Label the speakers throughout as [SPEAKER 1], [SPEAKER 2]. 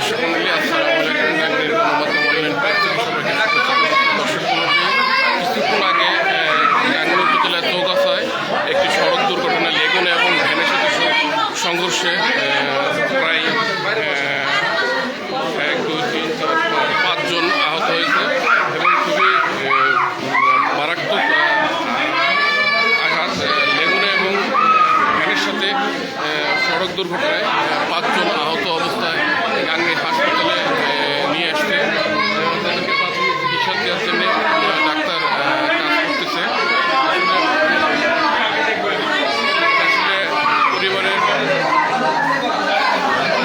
[SPEAKER 1] দর্শক মন্ডলী আসসালামু আলাইকুম। গাংনীর গণমাধ্যম অনলাইন পেজ থেকে সবাইকে স্বাগত। দর্শক মন্ডলী, কিছুক্ষণ আগে গাংনী উপজেলার চৌগাছায় একটি সড়ক দুর্ঘটনা লেগুনে এবং ভ্যানের সাথে সংঘর্ষে প্রায় 1, 2, 3, 4, 5 জন আহত হয়েছে এবং খুবই মারাত্মক আঘাত। লেগুনে এবং ভ্যানের সাথে সড়ক দুর্ঘটনায় 5 জন আহত অবস্থায় গাংনী হাসপাতালে নিয়ে আসছে। তাদেরকে প্রাথমিক চিকিৎসা দেওয়ার জন্য ডাক্তার কাজ করতেছে। আসলে পরিবারের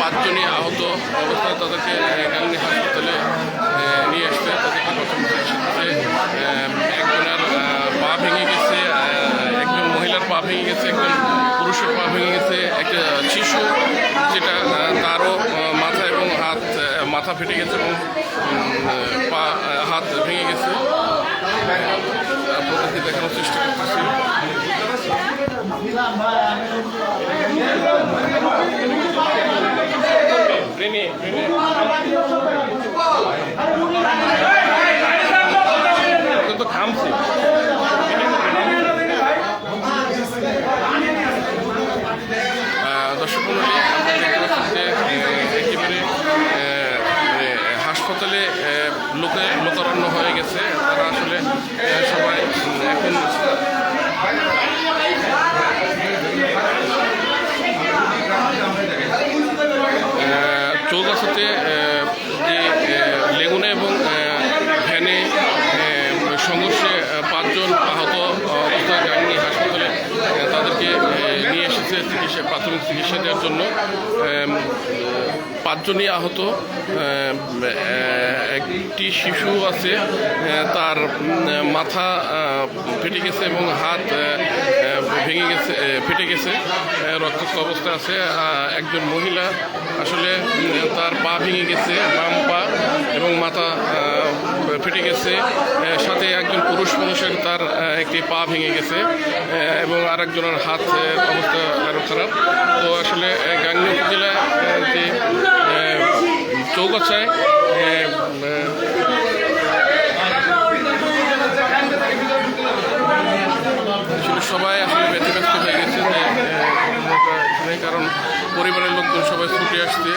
[SPEAKER 1] 5 জনই আহত অবস্থায় তাদেরকে গাংনী হাসপাতালে নিয়ে আসছে। তাদেরকে প্রথম চিকিৎসা দিতে একজনের পা ভেঙে গেছে, একজন মহিলার পা ভেঙে গেছে, একজন পুরুষের পা ভেঙে গেছে, একটা শিশু যেটা তারও মাথা এবং মাথা ফেটে গেছে এবং হাত ভেঙে গেছে। আপনাদেরকে দেখানোর চেষ্টা করতেছি। কিন্তু থামছে। দর্শক মন্ডলী, আমরা দেখতে পাচ্ছি যে একেবারে হাসপাতালে লোকারণ্য হয়ে গেছে। তারা আসলে সবাই এখন চৌগাছাতে যে লেগুনে এবং ভ্যানে সংঘর্ষে 5 জন আহত অবস্থায় গাংনী হাসপাতালে তাদেরকে নিয়ে এসেছে প্রাথমিক চিকিৎসা দেওয়ার জন্য। 5 জনই আহত। একটি শিশু আছে, তার মাথা ফেটে গেছে এবং হাত ভেঙে গেছে, ফেটে গেছে, রক্তাক্ত অবস্থা আছে। একজন মহিলা আসলে তার পা ভেঙে গেছে, বাম পা এবং মাথা ফেটে গেছে। সাথে একজন পুরুষ মানুষের তার একটি পা ভেঙে গেছে এবং আরেকজনের হাত অবস্থা আরও খারাপ। তো আসলে গাংনী উপজেলা যে চৌগাছায় সবাই আসলে ব্যতিব্যস্ত হয়ে গেছে যে কারণ পরিবারের লোকজন সবাই ছুটে আসছে।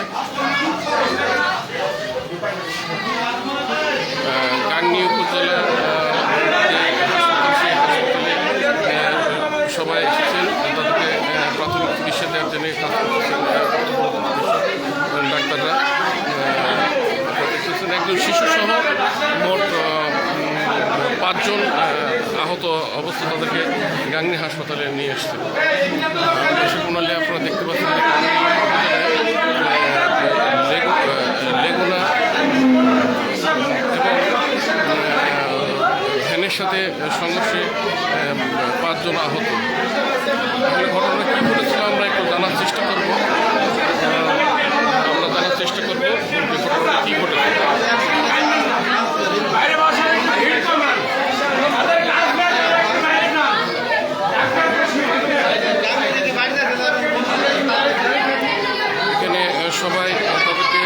[SPEAKER 1] গাংনী উপজেলা সবাই এসেছেন, তাদেরকে প্রাথমিক চিকিৎসা দেওয়ার জন্য কাজ করতেছেন ডাক্তাররা। দেখতেছেন একজন শিশু সহ মোট 5 জন আহত অবস্থা, তাদেরকে গাংনী হাসপাতালে নিয়ে এসছে। দর্শক মন্ডলী, আপনারা দেখতে পাচ্ছেন লেগুনা এবং ভ্যানের সাথে সংঘর্ষে 5 জন আহত। আসলে ঘটনা কী ঘটেছিল আমরা একটু জানার চেষ্টা করব। যে ঘটনাটা কী ঘটেছে। এখানে সবাই তাদেরকে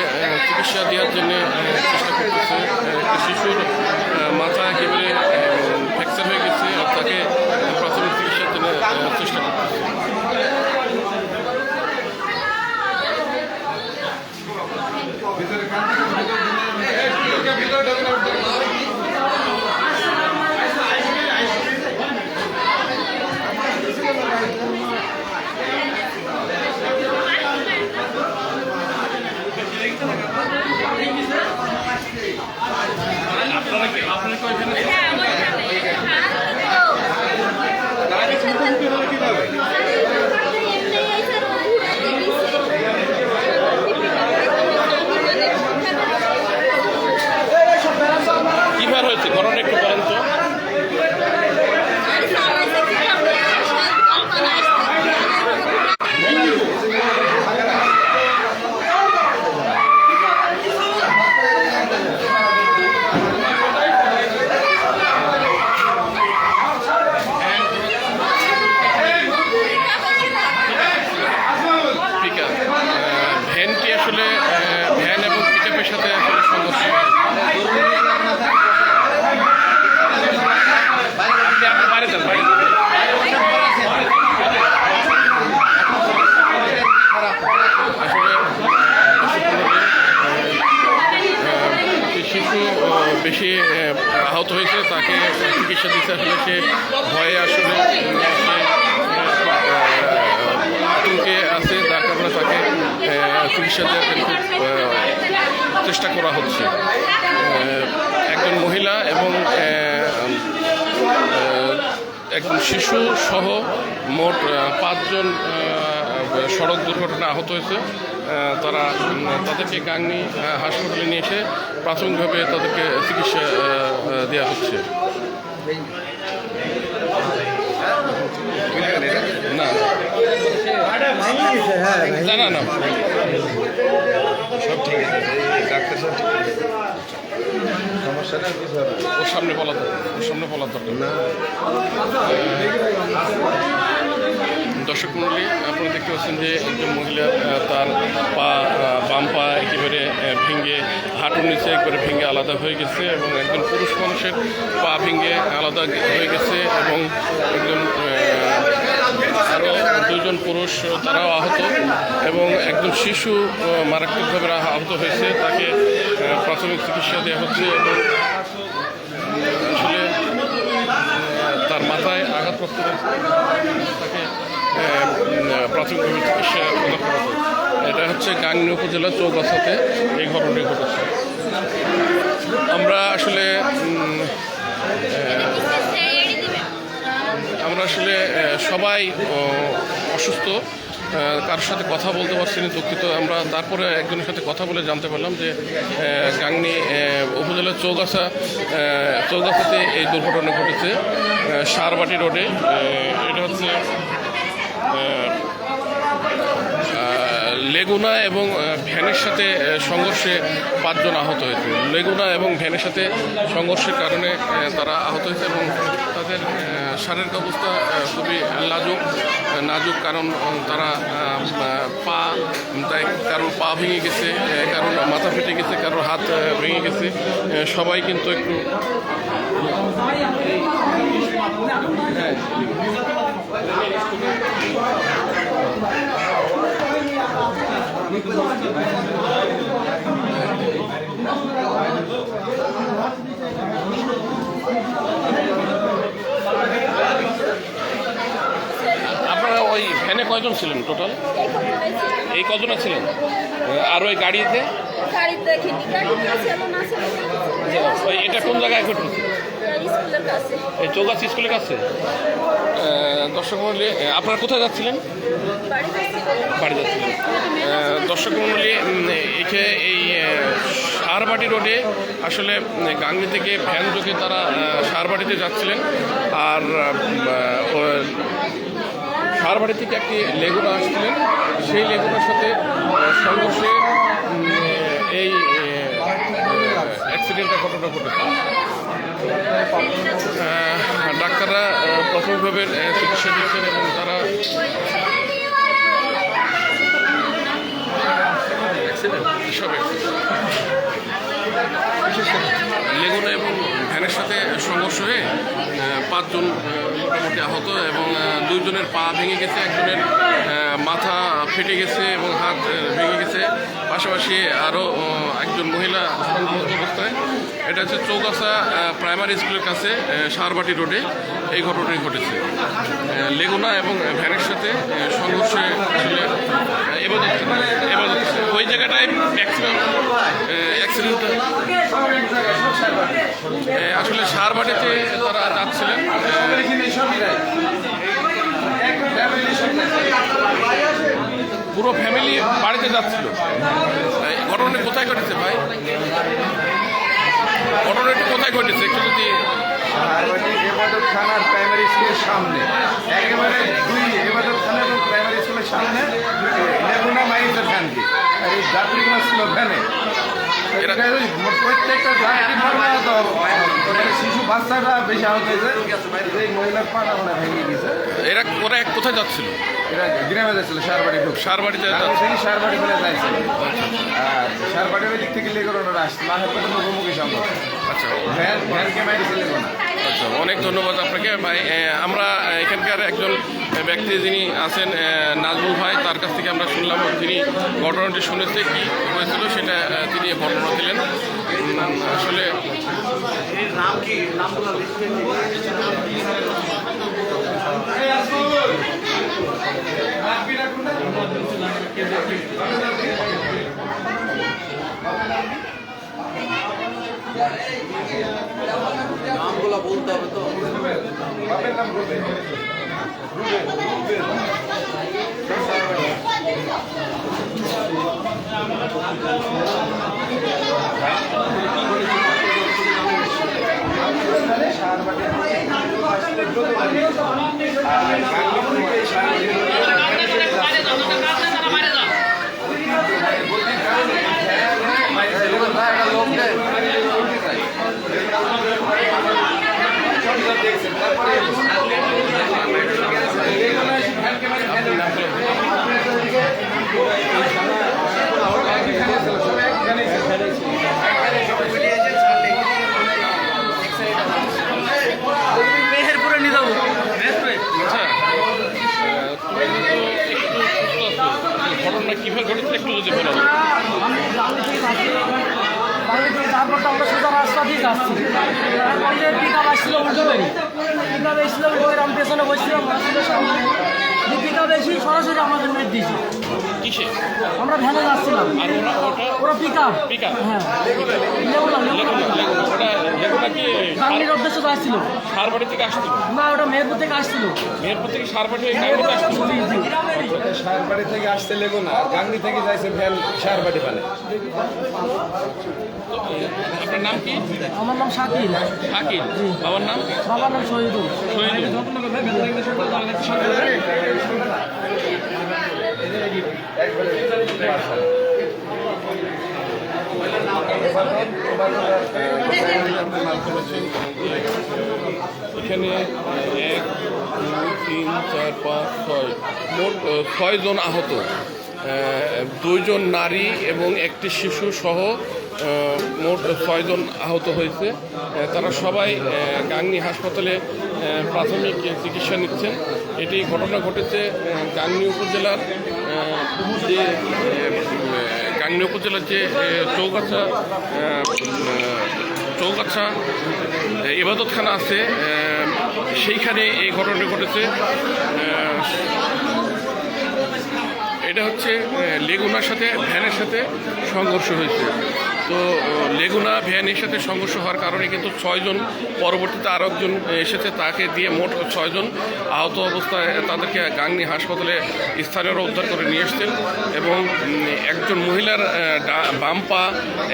[SPEAKER 1] চিকিৎসা দেওয়ার জন্য চেষ্টা করতেছে। একটি শিশুর মাথা একেবারে ফ্র্যাকচার হয়ে গেছে, তাকে প্রাথমিক চিকিৎসার জন্য চেষ্টা করতেছে। আপনারা কি আসলে শিশু বেশি আহত হয়েছে, তাকে চিকিৎসা দিতে আসলে সে ভয়ে আসলে আতঙ্কে আছে, যার কারণে তাকে চিকিৎসা দেওয়ার খুব চেষ্টা করা হচ্ছে। একজন মহিলা এবং একজন শিশু সহ মোট 5 জন সড়ক দুর্ঘটনা আহত হয়েছে। তাদেরকে গাংনী হাসপাতালে নিয়ে এসে প্রাথমিকভাবে তাদেরকে চিকিৎসা দেওয়া হচ্ছে। না না না
[SPEAKER 2] সব ঠিক আছে, ডাক্তার সব ঠিক আছে, সমস্যা না কিছু হবে।
[SPEAKER 1] ওর সামনে বলা দরকার না। দর্শক মণ্ডলী, আপনারা দেখতে পাচ্ছেন যে একজন মহিলা তার বাম পা একেবারে ভেঙে হাঁটুর নিচে একবারে ভেঙে আলাদা হয়ে গেছে, এবং একজন পুরুষ মানুষের পা ভেঙে আলাদা হয়ে গেছে, এবং একজন আরও 2 জন পুরুষ তারাও আহত, এবং একজন শিশু মারাত্মকভাবে আহত হয়েছে, তাকে প্রাথমিক চিকিৎসা দেওয়া হচ্ছে, এবং আসলে তার মাথায় আঘাতপ্রাপ্ত তাকে প্রাথমিকভাবে চিকিৎসা প্রদান করা হয়। এটা হচ্ছে গাংনী উপজেলা চৌগাছাতে এই ঘটনাটি ঘটেছে। আমরা আসলে সবাই অসুস্থ, কারোর সাথে কথা বলতে পারছি না, দুঃখিত। আমরা তারপরে একজনের সাথে কথা বলে জানতে পারলাম যে গাংনী উপজেলার চৌগাছাতে এই দুর্ঘটনা ঘটেছে, সারবাটি রোডে। এটা হচ্ছে লেগুনা এবং ভ্যানের সাথে সংঘর্ষে 5 জন আহত হয়েছে। লেগুনা এবং ভ্যানের সাথে সংঘর্ষের কারণে তারা আহত হয়েছে, এবং তাদের শারীরিক অবস্থা খুবই নাজুক, কারণ তারা কারোর পা ভেঙে গেছে, কারোর মাথা ফেটে গেছে, কারোর হাত ভেঙে গেছে। সবাই কিন্তু একটু আপনারা ওই ভ্যানে কয়জন ছিলেন টোটাল? এই কজন ছিলেন? আর ওই গাড়িতে এটা কোন জায়গায় ঘটেছে? এই চৌগাছা স্কুলের কাছে। দর্শক মণ্ডলী, আপনারা কোথায় যাচ্ছিলেন? বাড়ি যাচ্ছিলেন। দর্শক মণ্ডলী, এই সারবাটি রোডে আসলে গাংনী থেকে ভ্যান যোগে তারা সারবাটিতে যাচ্ছিলেন, আর সারবাটি থেকে একটি লেগুনা আসছিলেন, সেই লেগুনার সাথে সংঘর্ষে এই অ্যাক্সিডেন্টের ঘটনা ঘটেছে। ডাক্তাররা প্রাথমিকভাবে চিকিৎসা দিচ্ছেন, এবং তারা লেগুনা এবং ভ্যানের সাথে সংঘর্ষ হয়ে 5 জন মোটামুটি আহত, এবং 2 জনের পা ভেঙে গেছে, একজনের মাথা ফেটে গেছে এবং হাত ভেঙে গেছে, পাশাপাশি আরও একজন মহিলা আহত অবস্থায়। এটা হচ্ছে চৌগাছা প্রাইমারি স্কুলের কাছে সারবাটি রোডে এই ঘটনাটি ঘটেছে। লেগুনা এবং ভ্যানের সাথে সংঘর্ষে আসলে এবার ওই জায়গাটায় ম্যাক্সিমাম অ্যাক্সিডেন্ট আসলে সারবাটিতে তারা যাচ্ছিলেন। পুরো ফ্যামিলি বাড়িতে যাচ্ছিল। ঘটনাটি কোথায় ঘটেছে ভাই? ঘটনাটি কোথায় ঘটেছে একটু যদি?
[SPEAKER 2] এবাদত থানার প্রাইমারি স্কুলের সামনে, একেবারে এবাদত থানা এবং প্রাইমারি স্কুলের সামনে লেগুনা মাইজের ভ্যানটি, আর এই যাত্রীগুলো ছিল ভ্যানে। প্রত্যেকটা শিশু বাচ্চাটা বেশি আহত হয়েছে, এই মহিলার পাটা মানে ভেঙে গেছে।
[SPEAKER 1] ওরা কোথায় যাচ্ছিল?
[SPEAKER 2] এরা গ্রামে যাচ্ছিল, সারবাড়িতে সারবাড়ি বলে যাইছিল। আর সারবাড়ির দিক থেকে লেগুনারা আসছে, মাথার পেটে মুখোমুখি সংঘর্ষ।
[SPEAKER 1] আচ্ছা,
[SPEAKER 2] ভ্যানকে মাইরেছে লেগুনা।
[SPEAKER 1] আচ্ছা, অনেক ধন্যবাদ আপনাকে ভাই। আমরা এখানকার একজন ব্যক্তি যিনি আছেন নাজমুল ভাই, তার কাছ থেকে আমরা শুনলাম তিনি ঘটনাটি শুনেছে কি হয়েছিল সেটা তিনি বর্ণনা দিলেন। আসলে
[SPEAKER 3] নামগুলো বলতে হবে তো।
[SPEAKER 2] বাপের নাম বলবে।
[SPEAKER 3] মেহেরপুরে নিয়ে যাবো।
[SPEAKER 1] আচ্ছা, ঘটনা কিভাবে ঘটেছে একটু যদি বলো।
[SPEAKER 4] তারপরটা আমরা সোজা রাস্তা দিয়ে যাচ্ছি, তারপরে পিক আপ আসছিল উল্টো দিকে, পিক আপ এসেছিল আমি পেছনে বসছিলাম, রাস্তার সামনে পিক আপ এসে সরাসরি আমাদের মেট দিয়েছি।
[SPEAKER 1] কিসে?
[SPEAKER 4] আমরা ভ্যানে যাচ্ছিলাম,
[SPEAKER 1] আর ওটা
[SPEAKER 4] ওরা পিক আপ,
[SPEAKER 1] পিকআপ?
[SPEAKER 4] হ্যাঁ লেগুনা
[SPEAKER 1] লেগুনা কি
[SPEAKER 4] গাঙ্গির উদ্দেশ্যে যাচ্ছিল
[SPEAKER 1] সারবাড়ি থেকে আসছিল?
[SPEAKER 4] না, ওটা মেহেরপুর থেকে আসছিল।
[SPEAKER 1] মেহেরপুর থেকে সারবাড়ি হয়ে গাঙ্গিতে আসছিল?
[SPEAKER 2] সারবাড়ি থেকে আসতে লেগো না, গাঙ্গি থেকে যাইছে ভ্যান সারবাড়ি পালে।
[SPEAKER 1] আপনার নাম কি?
[SPEAKER 4] আমার নাম শাকিল।
[SPEAKER 1] শাকিল। বাবার নাম?
[SPEAKER 4] বাবার নাম শহীদুল।
[SPEAKER 1] এখানে 1, 2, 3, 4, 5, 6 মোট 6 জন আহত, 2 জন নারী এবং একটি শিশু সহ মোট 6 জন আহত হয়েছে। তারা সবাই গাংনী হাসপাতালে প্রাথমিক চিকিৎসা নিচ্ছেন। এটি ঘটনা ঘটেছে গাংনী উপজেলার যে চৌগাছা ইবাদতখানা আছে, সেইখানে এই ঘটনাটি ঘটেছে। এটা হচ্ছে লেগুনার সাথে ভ্যানের সাথে সংঘর্ষ হয়েছে। তো লেগুনা ভ্যানের সাথে সংঘর্ষ হওয়ার কারণে কিন্তু 6 জন, পরবর্তীতে আরও একজন এসেছে, তাকে দিয়ে মোট 6 জন আহত অবস্থায় তাদেরকে গাংনী হাসপাতালে স্থানীয়রা উদ্ধার করে নিয়ে এসছেন। এবং একজন মহিলার বাম পা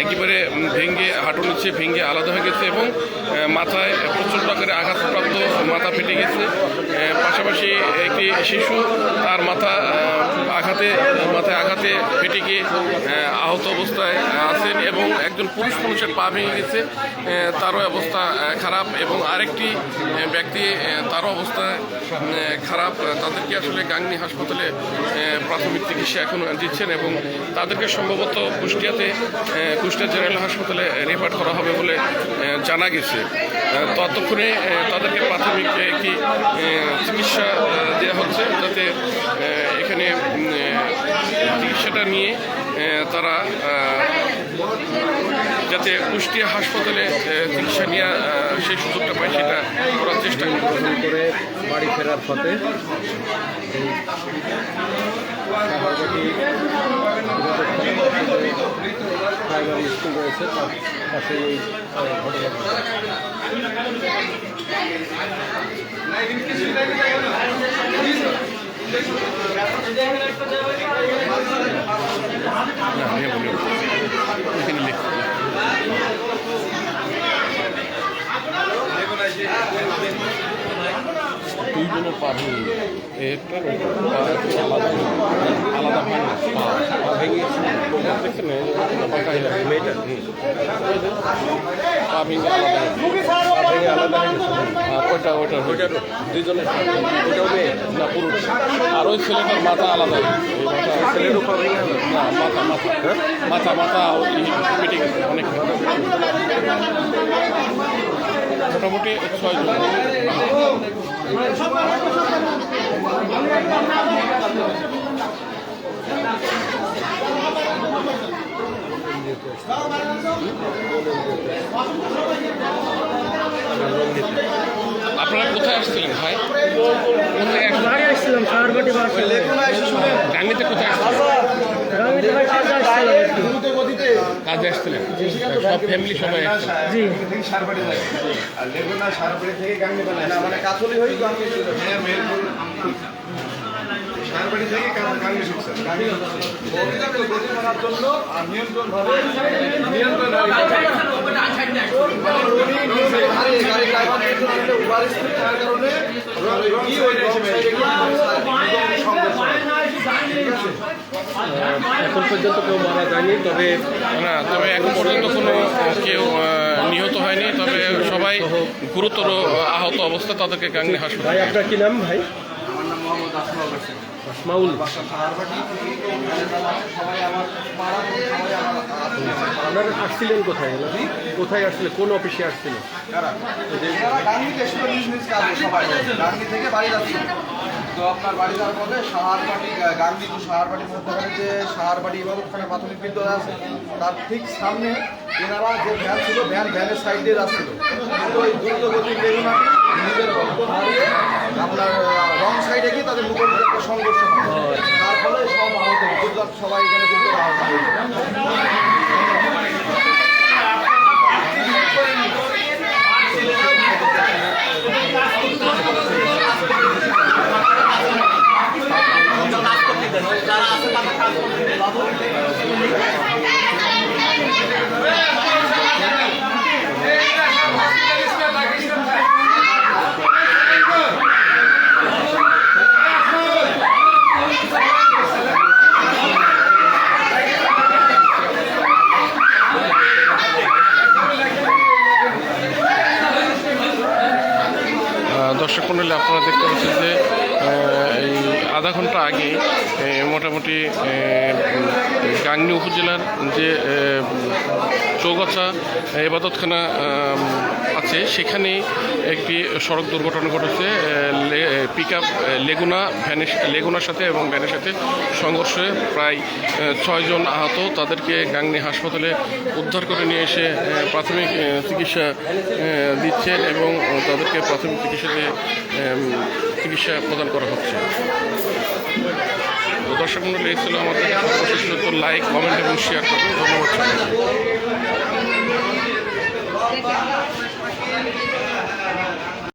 [SPEAKER 1] একেবারে ভেঙে, হাঁটু নিচে ভেঙে আলাদা হয়ে গেছে এবং মাথায় প্রচণ্ড আকারে আঘাতপ্রাপ্ত, মাথা ফেটে গেছে। পাশাপাশি একটি শিশু, তার মাথায় আঘাতে ফেটে গিয়ে আহত অবস্থায় আছেন এবং একজন পুরুষ মানুষের পা ভেঙে গেছে, তারও অবস্থা খারাপ। এবং আরেকটি ব্যক্তি, তারও অবস্থা খারাপ। তাদেরকে আসলে গাংনী হাসপাতালে প্রাথমিক চিকিৎসা এখন দিচ্ছেন এবং তাদেরকে সম্ভবত কুষ্টিয়া জেনারেল হাসপাতালে রেফার করা হবে বলে জানা গেছে। ততক্ষণে তাদেরকে প্রাথমিক একটি চিকিৎসা দেওয়া হচ্ছে, যাতে এখানে চিকিৎসাটা নিয়ে তারা যাতে কুষ্টিয়া হাসপাতালে চিকিৎসা নেওয়া সেই সুযোগটা পায়, সেটা করার চেষ্টা
[SPEAKER 2] করে বাড়ি ফেরার পথে প্রাইমারি স্কুল রয়েছে, তার পাশে এই
[SPEAKER 1] দুইজনের পা ভেঙে আলাদা ভেঙে দেখছেন মেয়েটা পা ভেঙে আলাদা ওইটা দুইজনের না পুরুষ, আর ওই ছেলেটার মাথা আলাদা, ছেলের উপর না মাথা পেটে গেছে অনেক। মোটামুটি 6 জন। আপনারা কোথায় আসছিলেন ভাই? কোথায়
[SPEAKER 4] আসছিলাম সারবাটি
[SPEAKER 1] গাঙ্গিতে কোথায় আসছিলেন? কাজে আসছিলেন? সব ফ্যামিলি সবাই আসছিলেন?
[SPEAKER 4] জি
[SPEAKER 2] সারবাড়ি যায় আর লেগুনা সারবাড়ি থেকে গাঙ্গি বানায়
[SPEAKER 3] মানে কাথলি হই গাঙ্গি
[SPEAKER 2] সারবাড়ি থেকে গাঙ্গি শিখছেন গতি করার জন্য আর নিয়ন্ত্রণ
[SPEAKER 5] এখন পর্যন্ত কেউ মারা যায়নি, তবে
[SPEAKER 1] না, তবে এখন পর্যন্ত কোনো কেউ নিহত হয়নি, তবে সবাই গুরুতর আহত অবস্থা, তাদেরকে গাংনী
[SPEAKER 5] ভাই
[SPEAKER 1] হাসপাতালে।
[SPEAKER 5] আপনার কি নাম ভাই?
[SPEAKER 3] আমার নাম মোহাম্মদ আসমাউল হোসেন।
[SPEAKER 5] আসমাউল।
[SPEAKER 3] সাহারবাটি সবাই আমার পাড়া সবাই আমার
[SPEAKER 5] আপনারা আসছিলেন কোথায়? কোথায় আসছিলেন? কোন অফিসে আসছিলেন?
[SPEAKER 3] গাঙ্গিতে এসেছিল নিজ নিজ কাজে সবাই গাঙ্গি থেকে বাড়ি যাচ্ছিল। তো আপনার বাড়ি যাওয়ার পথে সাহারবাটি গাঙ্গি টু সাহারবাটি মধ্যখানে যে সাহারবাটি ইবাদতখানা প্রাথমিক বিদ্যালয় আছে তার ঠিক সামনে এনারা যে ভ্যান ছিল ভ্যানের সাইড দিয়ে যাচ্ছিল, কিন্তু ওই দ্রুতগতির বেগুনাটি নিজের হারিয়ে আপনার রং সাইডে গিয়ে তাদের মুখোমুখি একটা সংঘর্ষ হয়। তার ফলে সব আহত গুজরাট সবাই এখানে কিন্তু আহত হয়।
[SPEAKER 1] দর্শক মণ্ডলী, আপনারা দেখতে পাচ্ছেন যে এই আধা ঘন্টা আগে মোটামুটি গাংনী উপজেলার যে চৌগাছা ইবাদতখানা আছে সেখানে একটি সড়ক দুর্ঘটনা ঘটেছে। পিকআপ লেগুনার সাথে এবং ভ্যানের সাথে সংঘর্ষে প্রায় 6 জন আহত। তাদেরকে গাংনী হাসপাতালে উদ্ধার করে নিয়ে এসে প্রাথমিক চিকিৎসা দিচ্ছেন এবং তাদেরকে প্রাথমিক চিকিৎসা প্রদান করা হচ্ছে। দর্শক মণ্ডলী, এই ছিল আমাদের লাইক, কমেন্ট এবং শেয়ার করবেন। ধন্যবাদ।